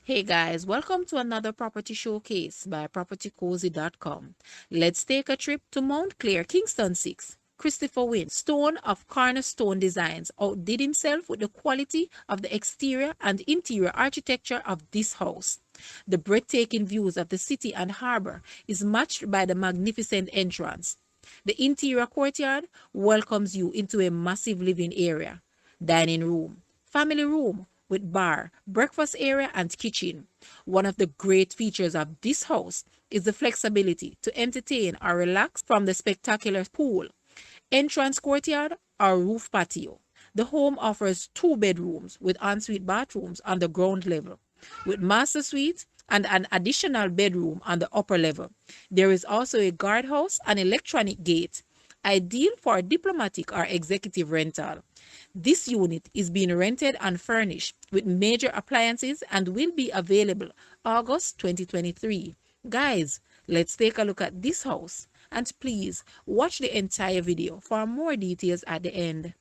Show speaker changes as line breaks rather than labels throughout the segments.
Hey guys, welcome to another property showcase by propertycozy.com. Let's take a trip to Montclair, Kingston 6. Christopher Wynn, stone of cornerstone designs, outdid himself with the quality of the exterior and interior architecture of this house. The breathtaking views of the city and harbour is matched by the magnificent entrance. The interior courtyard welcomes you into a massive living area, dining room, family room with bar, breakfast area, and kitchen. One of the great features of this house is the flexibility to entertain or relax from the spectacular pool, entrance courtyard, or roof patio. The home offers two bedrooms with ensuite bathrooms on the ground level, with master suite and an additional bedroom on the upper level. There is also a guardhouse and electronic gate, ideal for diplomatic or executive rental. This unit is being rented and furnished with major appliances and will be available August 2023. Guys, let's take a look at this house and please watch the entire video for more details at the end.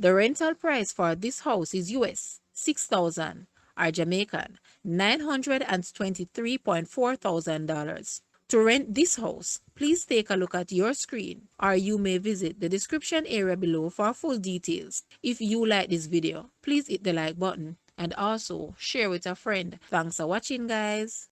The rental price for this house is US 6,000 or Jamaican $923,400. To rent this house, please take a look at your screen or you may visit the description area below for full details. If you like this video, please hit the like button and also share with a friend. Thanks for watching, guys.